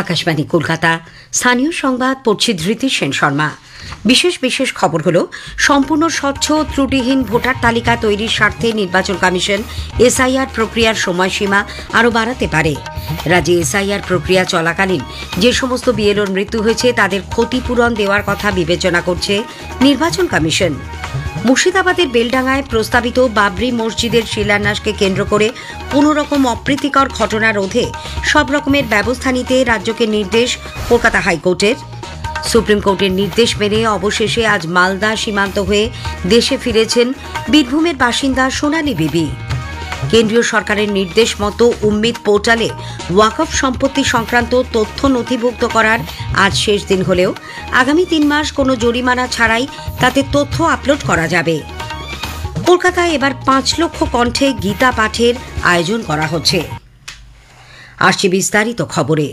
আকাশবাণী কলকাতা। স্থানীয় সংবাদ পড়ছি ধৃতি সেন শর্মা। বিশেষ খবর হলো, সম্পূর্ণ স্বচ্ছ ত্রুটিহীন ভোটার তালিকা তৈরির স্বার্থে নির্বাচন কমিশন এসআইআর প্রক্রিয়ার সময়সীমা আরও বাড়াতে পারে। রাজ্যে এসআইআর প্রক্রিয়া চলাকালীন যে সমস্ত বিএলওর মৃত্যু হয়েছে তাদের ক্ষতিপূরণ দেওয়ার কথা বিবেচনা করছে নির্বাচন কমিশন। মুর্শিদাবাদের বেলডাঙ্গায় প্রস্তাবিত বাবরি মসজিদের শিলান্যাসকে কেন্দ্র করে কোনো রকম অপ্রীতিকর ঘটনা রোধে সব রকমের ব্যবস্থা নিতে রাজ্যকে নির্দেশ কলকাতা হাইকোর্টের। সুপ্রিম কোর্টের নির্দেশ মেনে অবশেষে আজ মালদা সীমান্ত হয়ে দেশে ফিরেছেন বীরভূমের বাসিন্দা সোনালী বিবি। কেন্দ্রীয় সরকারের নির্দেশ মতো উম্মিদ পোর্টালে ওয়াকফ সম্পত্তি সংক্রান্ত তথ্য নথিভুক্ত করার আজ শেষ দিন হলেও আগামী 3 মাস কোনো জরিমানা ছাড়াই তাতে তথ্য আপলোড করা যাবে। কলকাতায় এবার 5 লক্ষ কণ্ঠে গীতা পাঠের আয়োজন করা হচ্ছে। আসছে বিস্তারিত খবরে।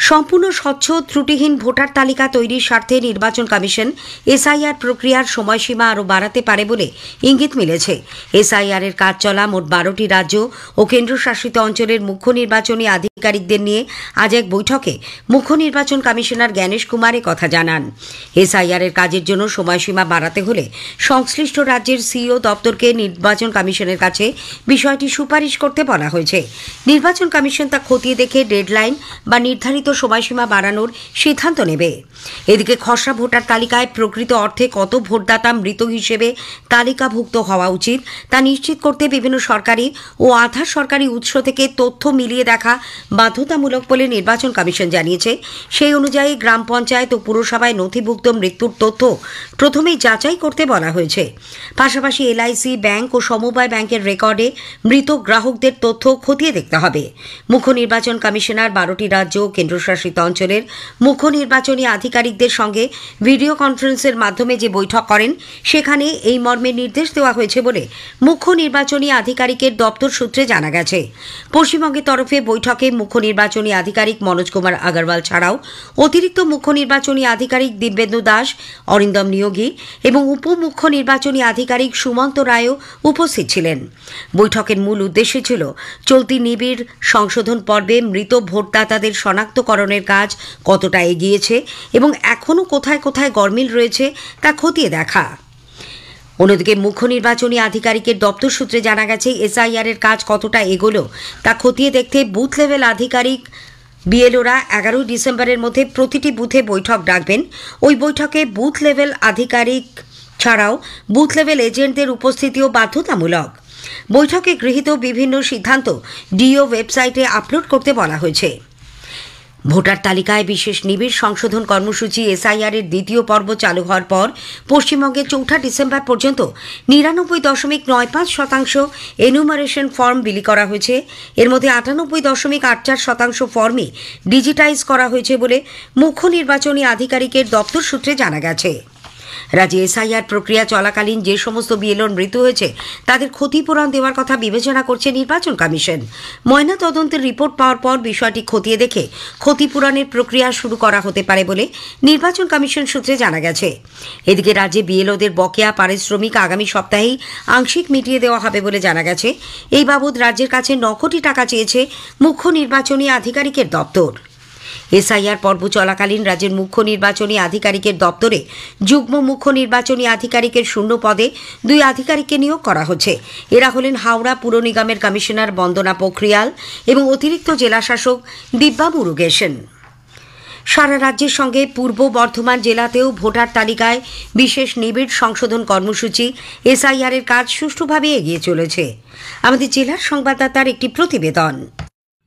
সম্পূর্ণ স্বচ্ছ ত্রুটিহীন ভোটার তালিকা তৈরির স্বার্থে নির্বাচন কমিশন এসআইআর প্রক্রিয়ার সময়সীমা আরও বাড়াতে পারে বলে ইঙ্গিত মিলেছে। এসআইআর এর কাজ চলা মোট 12টি রাজ্য ও কেন্দ্রশাসিত অঞ্চলের মুখ্য নির্বাচনী আধিকারিকদের নিয়ে আজ এক বৈঠকে মুখ্য নির্বাচন কমিশনার জ্ঞানেশ কুমার কথা জানান। এসআইআর এর কাজের জন্য সময়সীমা বাড়াতে হলে সংশ্লিষ্ট রাজ্যের সিইও দপ্তরকে নির্বাচন কমিশনের কাছে বিষয়টি সুপারিশ করতে বলা হয়েছে। নির্বাচন কমিশন তা খতিয়ে দেখে ডেডলাইন বা নির্ধারিত সময়সীমা বাড়ানোর সিদ্ধান্ত নেবে। এদিকে খসড়া ভোটার তালিকায় প্রকৃত অর্থে কত ভোটদাতা মৃত হিসেবে তালিকাভুক্ত হওয়া উচিত তা নিশ্চিত করতে বিভিন্ন সরকারি ও আধা সরকারি উৎস থেকে তথ্য মিলিয়ে দেখা বাধ্যতামূলক বলে নির্বাচন কমিশন জানিয়েছে। সেই অনুযায়ী গ্রাম পঞ্চায়েত ও পুরসভায় নথিভুক্ত মৃত্যুর তথ্য প্রথমেই যাচাই করতে বলা হয়েছে। পাশাপাশি এলআইসি, ব্যাংক ও সমবায় ব্যাংকের রেকর্ডে মৃত গ্রাহকদের তথ্য খতিয়ে দেখতে হবে। মুখ্য নির্বাচন কমিশনার 12টি রাজ্য ও কেন্দ্রশাসিত অঞ্চলের মুখ্য নির্বাচনী আধিকারিকদের সঙ্গে ভিডিও কনফারেন্সের মাধ্যমে যে বৈঠক করেন সেখানে এই মর্মে নির্দেশ দেওয়া হয়েছে বলে মুখ্য নির্বাচনী আধিকারিকের দপ্তর সূত্রে জানা গেছে। পশ্চিমবঙ্গের তরফে বৈঠকে মুখ্য নির্বাচনী আধিকারিক মনোজ কুমার আগরওয়াল ছাড়াও অতিরিক্ত মুখ্য নির্বাচনী আধিকারিক দিব্যেন্দু দাস, অরিন্দম নিয়োগী এবং উপমুখ্য নির্বাচনী আধিকারিক সুমন্ত রায়ও উপস্থিত ছিলেন। বৈঠকের মূল উদ্দেশ্য ছিল চলতি নিবিড় সংশোধন পর্বে মৃত ভোটদাতাদের শনাক্তকরণের কাজ কতটা এগিয়েছে এবং এখনও কোথায় কোথায় গরমিল রয়েছে তা খতিয়ে দেখা। অন্যদিকে মুখ্য নির্বাচনী আধিকারিকের দপ্তর সূত্রে জানা গেছে এসআইআর এর কাজ কতটা এগোলো তা খতিয়ে দেখতে বুথ লেভেল আধিকারিক বিএলওরা 11 ডিসেম্বরের মধ্যে প্রতিটি বুথে বৈঠক ডাকবেন। ওই বৈঠকে বুথ লেভেল আধিকারিক ছাড়াও বুথ লেভেল এজেন্টদের উপস্থিতিও বাধ্যতামূলক। বৈঠকে গৃহীত বিভিন্ন সিদ্ধান্ত ডিও ওয়েবসাইটে আপলোড করতে বলা হয়েছে। ভোটার তালিকায় বিশেষ নিবিড় সংশোধন কর্মসূচি এসআইআর এর দ্বিতীয় পর্ব চালু হওয়ার পর পশ্চিমবঙ্গে 4 ডিসেম্বর পর্যন্ত 99.95% এনুমারেশন ফর্ম বিলি করা হয়েছে। এর মধ্যে 98.84% ফর্মই ডিজিটাইজ করা হয়েছে বলে মুখ্য নির্বাচনী আধিকারিকের দপ্তর সূত্রে জানা গেছে। রাজ্যে এসআইআর প্রক্রিয়া চলাকালীন যে সমস্ত বিএলওর মৃত্যু হয়েছে তাদের ক্ষতিপূরণ দেওয়ার কথা বিবেচনা করছে নির্বাচন কমিশন। ময়না তদন্তের রিপোর্ট পাওয়ার পর বিষয়টি খতিয়ে দেখে ক্ষতিপূরণের প্রক্রিয়া শুরু করা হতে পারে বলে নির্বাচন কমিশন সূত্রে জানা গেছে। এদিকে রাজ্যে বিএলওদের বকেয়া পারিশ্রমিক আগামী সপ্তাহেই আংশিক মিটিয়ে দেওয়া হবে বলে জানা গেছে। এই বাবদ রাজ্যের কাছে 9 কোটি টাকা চেয়েছে মুখ্য নির্বাচনী আধিকারিকের দপ্তর। এসআইআর পর্ব চলাকালীন রাজ্যের মুখ্য নির্বাচনী আধিকারিকের দপ্তরে যুগ্ম মুখ্য নির্বাচনী আধিকারিকের শূন্য পদে 2 আধিকারিককে নিয়োগ করা হচ্ছে। এরা হলেন হাওড়া পুর নিগমের কমিশনার বন্দনা পোখরিয়াল এবং অতিরিক্ত জেলাশাসক দিব্যা মুরুগেশন। সারা রাজ্যের সঙ্গে পূর্ব বর্ধমান জেলাতেও ভোটার তালিকায় বিশেষ নিবিড় সংশোধন কর্মসূচি এসআইআর এর কাজ সুষ্ঠুভাবে এগিয়ে চলেছে। আমাদের জেলার সংবাদদাতার একটি প্রতিবেদন।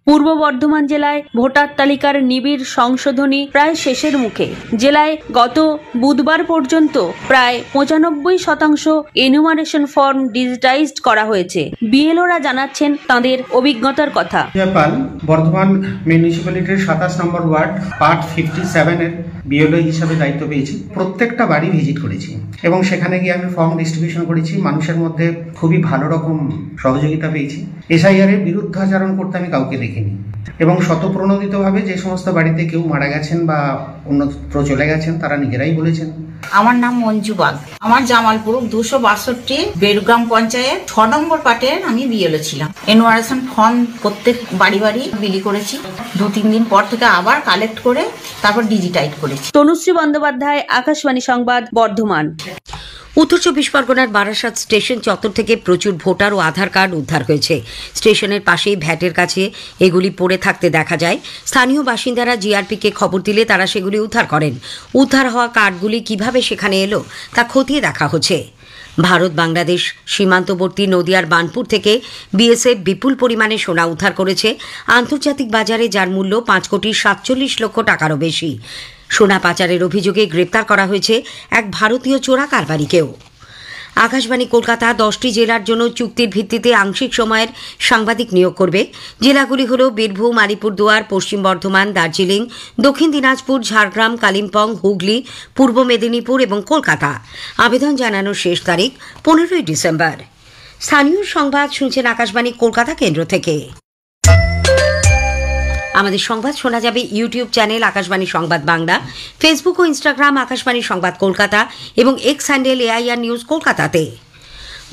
পূর্ব বর্ধমান জেলায় ভোটার তালিকার নিবিড় সংশোধনী প্রায় শেষের মুখে। জেলায় গত বুধবার পর্যন্ত প্রায় 95% এনুমারেশন ফর্ম ডিজিটাইজড করা হয়েছে। বিএলওরা জানাচ্ছেন তাদের অভিজ্ঞতার কথা। বর্ধমান মিউনিসিপ্যালিটির 27 নম্বর ওয়ার্ড পার্ট 57 এর বিএলও হিসাবে দায়িত্ব পেয়েছি। প্রত্যেকটা বাড়ি ভিজিট করেছি এবং সেখানে গিয়ে আমি ফর্ম ডিস্ট্রিবিউশন করেছি। মানুষের মধ্যে খুবই ভালো রকম সহযোগিতা পেয়েছি। এসআইআর এর বিরুদ্ধাচরণ করতে আমি কাউকে দেখিনি এবং স্বতঃপ্রণোদিতভাবে যে সমস্ত বাড়িতে কেউ মারা গেছেন বা অন্যত্র চলে গেছেন তারা নিজেরাই বলেছেন আমার নাম মঞ্জু বাগ। আমার জামালপুর 262 বেরগ্রাম পঞ্চায়েত 6 নম্বর পার্টের আমি বিএলও ছিলাম। এনুমারেশন ফর্ম প্রত্যেক বাড়ি বাড়ি বিলি করেছি। 2-3 দিন পর থেকে আবার কালেক্ট করে তারপর ডিজিটাইজ করেছি। তনুশ্রী বন্দ্যোপাধ্যায়, আকাশবাণী সংবাদ, বর্ধমান। উত্তর চব্বিশ পরগনার বারাসাত স্টেশন চত্বর থেকে প্রচুর ভোটার ও আধার কার্ড উদ্ধার হয়েছে। স্টেশনের পাশেই ভ্যাটের কাছে এগুলি পড়ে থাকতে দেখা যায়। স্থানীয় বাসিন্দারা জিআরপিকে খবর দিলে তারা সেগুলি উদ্ধার করেন। উদ্ধার হওয়া কার্ডগুলি কিভাবে সেখানে এলো তা খতিয়ে দেখা হচ্ছে। ভারত বাংলাদেশ সীমান্তবর্তী নদিয়ার বানপুর থেকে বিএসএফ বিপুল পরিমাণে সোনা উদ্ধার করেছে আন্তর্জাতিক বাজারে, যার মূল্য 5,47,00,000 টাকারও বেশি। সোনা পাচারের অভিযোগে গ্রেপ্তার করা হয়েছে এক ভারতীয় চোরা কারবারিকেও। আকাশবাণী কলকাতা 10টি জেলার জন্য চুক্তির ভিত্তিতে আংশিক সময়ের সাংবাদিক নিয়োগ করবে। জেলাগুলি হল বীরভূম, আলিপুরদুয়ার, পশ্চিম বর্ধমান, দার্জিলিং, দক্ষিণ দিনাজপুর, ঝাড়গ্রাম, কালিম্পং, হুগলি, পূর্ব মেদিনীপুর এবং কলকাতা। আবেদন জানানোর শেষ তারিখ 15 ডিসেম্বর। স্থানীয় সংবাদ শুনছেন আকাশবাণী কলকাতা কেন্দ্র থেকে। আমাদের সংবাদ শোনা যাবে ইউটিউব চ্যানেল আকাশবাণী সংবাদ বাংলা, ফেসবুক ও ইনস্টাগ্রাম আকাশবাণী সংবাদ কলকাতা এবং এক্স হ্যান্ডেল AIR নিউজ কলকাতাতে।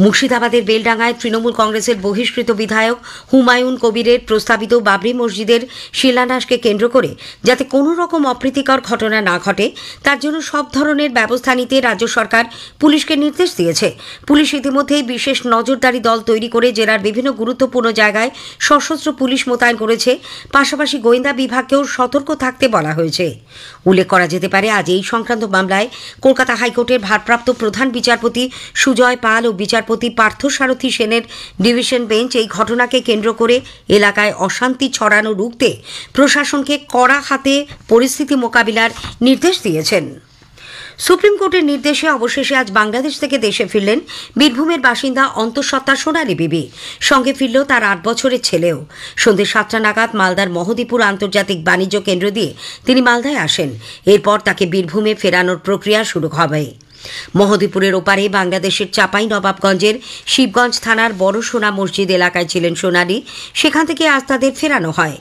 মুর্শিদাবাদের বেলডাঙ্গায় তৃণমূল কংগ্রেসের বহিষ্কৃত বিধায়ক হুমায়ুন কবিরের প্রস্তাবিত বাবরি মসজিদের শিলান্যাসকে কেন্দ্র করে যাতে কোনো রকম অপ্রীতিকর ঘটনা না ঘটে তার জন্য সব ধরনের ব্যবস্থা নিতে রাজ্য সরকার পুলিশকে নির্দেশ দিয়েছে। পুলিশ ইতিমধ্যেই বিশেষ নজরদারি দল তৈরি করে জেলার বিভিন্ন গুরুত্বপূর্ণ জায়গায় সশস্ত্র পুলিশ মোতায়েন করেছে। পাশাপাশি গোয়েন্দা বিভাগকেও সতর্ক থাকতে বলা হয়েছে। উল্লেখ করা যেতে পারে, আজ এই সংক্রান্ত মামলায় কলকাতা হাইকোর্টের ভারপ্রাপ্ত প্রধান বিচারপতি সুজয় পাল ও বিচারপতি পার্থসারথী সেনের ডিভিশন বেঞ্চ এই ঘটনাকে কেন্দ্র করে এলাকায় অশান্তি ছড়ানো রুখতে প্রশাসনকে কড়া হাতে পরিস্থিতি মোকাবিলার নির্দেশ দিয়েছেন। সুপ্রিম কোর্টের নির্দেশে অবশেষে আজ বাংলাদেশ থেকে দেশে ফিরলেন বীরভূমের বাসিন্দা অন্তঃসত্ত্বা সোনালী বিবি। সঙ্গে ফিরল তার 8 বছরের ছেলেও। সন্ধ্যে 7টা নাগাদ মালদার মহদীপুর আন্তর্জাতিক বাণিজ্য কেন্দ্র দিয়ে তিনি মালদায় আসেন। এরপর তাকে বীরভূমে ফেরানোর প্রক্রিয়া শুরু হবে। মহদীপুরের ওপারে বাংলাদেশের চাঁপাই নবাবগঞ্জের শিবগঞ্জ থানার বড় সোনা মসজিদ এলাকায় ছিলেন সোনালী। সেখান থেকে আজ তাদের ফেরানো হয়।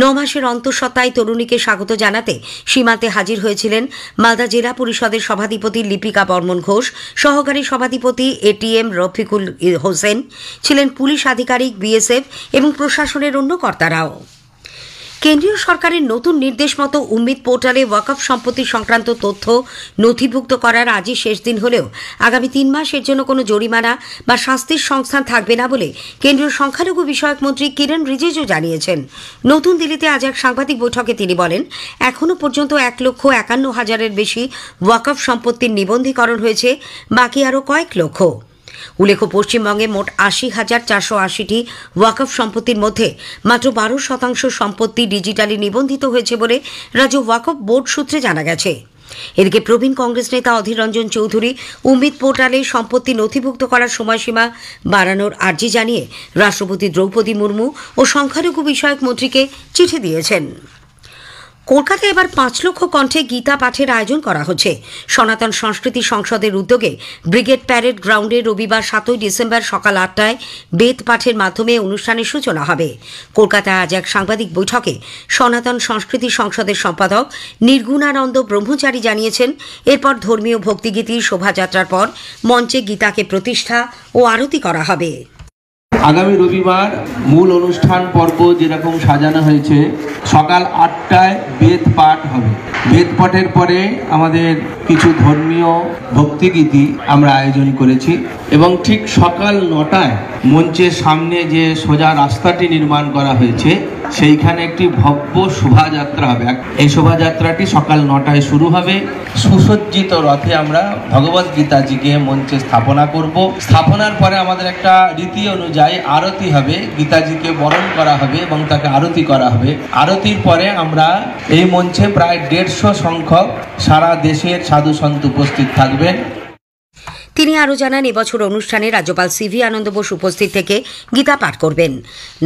9 মাসের অন্তঃসত্ত্বায় তরুণীকে স্বাগত জানাতে সীমান্তে হাজির হয়েছিলেন মালদা জেলা পরিষদের সভাধিপতি লিপিকা বর্মন ঘোষ, সহকারী সভাধিপতি ATM রফিকুল হোসেন, ছিলেন পুলিশ আধিকারিক, বিএসএফ এবং প্রশাসনের অন্য কর্তারাও। কেন্দ্রীয় সরকারের নতুন নির্দেশ মতো উম্মিদ পোর্টালে ওয়াকফ সম্পত্তি সংক্রান্ত তথ্য নথিভুক্ত করার আজই শেষ দিন হলেও আগামী 3 মাস এর জন্য কোনো জরিমানা বা শাস্তির সংস্থান থাকবে না বলে কেন্দ্রীয় সংখ্যালঘু বিষয়ক মন্ত্রী কিরণ রিজিজু জানিয়েছেন। নতুন দিল্লিতে আজ এক সাংবাদিক বৈঠকে তিনি বলেন, এখনও পর্যন্ত 1,51,000-এর বেশি ওয়াকফ সম্পত্তির নিবন্ধীকরণ হয়েছে, বাকি আরও কয়েক লক্ষ। উল্লেখ্য, পশ্চিমবঙ্গে মোট 80,480টি ওয়াকফ সম্পত্তির মধ্যে মাত্র 12% সম্পত্তি ডিজিটালি নিবন্ধিত হয়েছে বলে রাজ্য ওয়াকফ বোর্ড সূত্রে জানা গেছে। এদিকে প্রবীণ কংগ্রেস নেতা অধীর রঞ্জন চৌধুরী উম্মিদ পোর্টালে সম্পত্তি নথিভুক্ত করার সময়সীমা বাড়ানোর আর্জি জানিয়ে রাষ্ট্রপতি দ্রৌপদী মুর্মু ও সংখ্যালঘু বিষয়ক মন্ত্রীকে চিঠি দিয়েছেন। কলকাতায় এবার 5 লক্ষ কণ্ঠে গীতা পাঠের আয়োজন করা হচ্ছে। সনাতন সংস্কৃতি সংসদের উদ্যোগে ব্রিগেড প্যারেড গ্রাউন্ডে রবিবার 7 ডিসেম্বর সকাল 8টায় বেদ পাঠের মাধ্যমে অনুষ্ঠানের সূচনা হবে। কলকাতায় আজ এক সাংবাদিক বৈঠকে সনাতন সংস্কৃতি সংসদের সম্পাদক নির্গুণানন্দ ব্রহ্মচারী জানিয়েছেন, এরপর ধর্মীয় ভক্তিগীতি শোভাযাত্রার পর মঞ্চে গীতাকে প্রতিষ্ঠা ও আরতি করা হবে। আগামী রবিবার মূল অনুষ্ঠান পর্ব যেরকম সাজানো হয়েছে, সকাল 8টায় বেদ পাঠ হবে। বেদ পাঠের পরে আমাদের কিছু ধর্মীয় ভক্তিগীতি আমরা আয়োজন করেছি এবং ঠিক সকাল 9টায় মঞ্চের সামনে যে সোজা রাস্তাটি নির্মাণ করা হয়েছে সেইখানে একটি ভব্য শোভাযাত্রা হবে। এই শোভাযাত্রাটি সকাল 9টায় শুরু হবে। সুসজ্জিত রথে আমরা ভগবদ গীতাজিকে মঞ্চে স্থাপনা করব। স্থাপনার পরে আমাদের একটা রীতি অনুযায়ী আরতি হবে, গীতাজিকে বরণ করা হবে এবং তাকে আরতি করা হবে। আরতির পরে আমরা এই মঞ্চে প্রায় 150 সংখ্যক সারা দেশের সাধু সন্ত উপস্থিত থাকবেন। তিনি আরও জানান, এবছর অনুষ্ঠানে রাজ্যপাল CV আনন্দ বোস উপস্থিত থেকে গীতা পাঠ করবেন।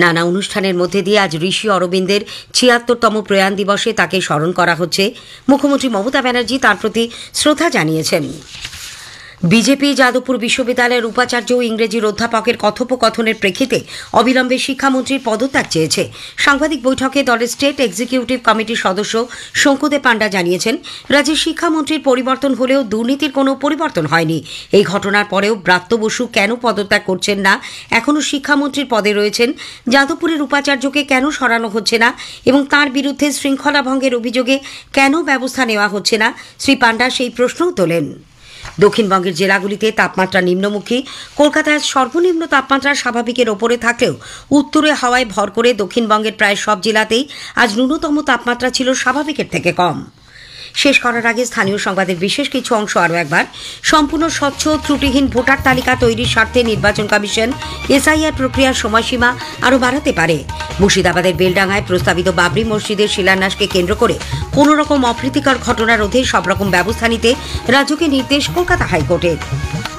নানা অনুষ্ঠানের মধ্যে দিয়ে আজ ঋষি অরবিন্দের 76তম প্রয়াণ দিবসে তাকে স্মরণ করা হচ্ছে। মুখ্যমন্ত্রী মমতা ব্যানার্জি তার প্রতি শ্রদ্ধা জানিয়েছেন। বিজেপি যাদবপুর বিশ্ববিদ্যালয়ের উপাচার্য ও ইংরেজির অধ্যাপকের কথোপকথনের প্রেক্ষিতে অবিলম্বে শিক্ষামন্ত্রীর পদত্যাগ চেয়েছে। সাংবাদিক বৈঠকে দলের স্টেট এক্সিকিউটিভ কমিটির সদস্য শঙ্কুদেব পাণ্ডা জানিয়েছেন, রাজ্যের শিক্ষামন্ত্রীর পরিবর্তন হলেও দুর্নীতির কোনো পরিবর্তন হয়নি। এই ঘটনার পরেও ব্রাত্য বসু কেন পদত্যাগ করছেন না, এখনও শিক্ষামন্ত্রীর পদে রয়েছেন, যাদবপুরের উপাচার্যকে কেন সরানো হচ্ছে না এবং তার বিরুদ্ধে শৃঙ্খলা ভঙ্গের অভিযোগে কেন ব্যবস্থা নেওয়া হচ্ছে না, শ্রী পাণ্ডা সেই প্রশ্নও তোলেন। দক্ষিণবঙ্গের জেলাগুলিতে তাপমাত্রা নিম্নমুখী। কলকাতায় সর্বনিম্ন তাপমাত্রা স্বাভাবিকের ওপরে থাকলেও উত্তরে হাওয়ায় ভর করে দক্ষিণবঙ্গের প্রায় সব জেলাতেই আজ ন্যূনতম তাপমাত্রা ছিল স্বাভাবিকের থেকে কম। শেষ করার আগে স্থানীয় সংবাদের বিশেষ কিছু অংশ আরও একবার। সম্পূর্ণ স্বচ্ছ ত্রুটিহীন ভোটার তালিকা তৈরির স্বার্থে নির্বাচন কমিশন এসআইআর প্রক্রিয়ার সময়সীমা আরও বাড়াতে পারে। মুর্শিদাবাদের বেলডাঙ্গায় প্রস্তাবিত বাবরি মসজিদের শিলান্যাসকে কেন্দ্র করে কোনো রকম অপ্রীতিকর ঘটনা রোধে সব রকম ব্যবস্থা নিতে রাজ্যকে নির্দেশ কলকাতা হাইকোর্টের।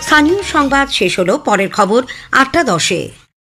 স্থানীয় সংবাদ শেষ হলো। পরের খবর 8টা 10-এ।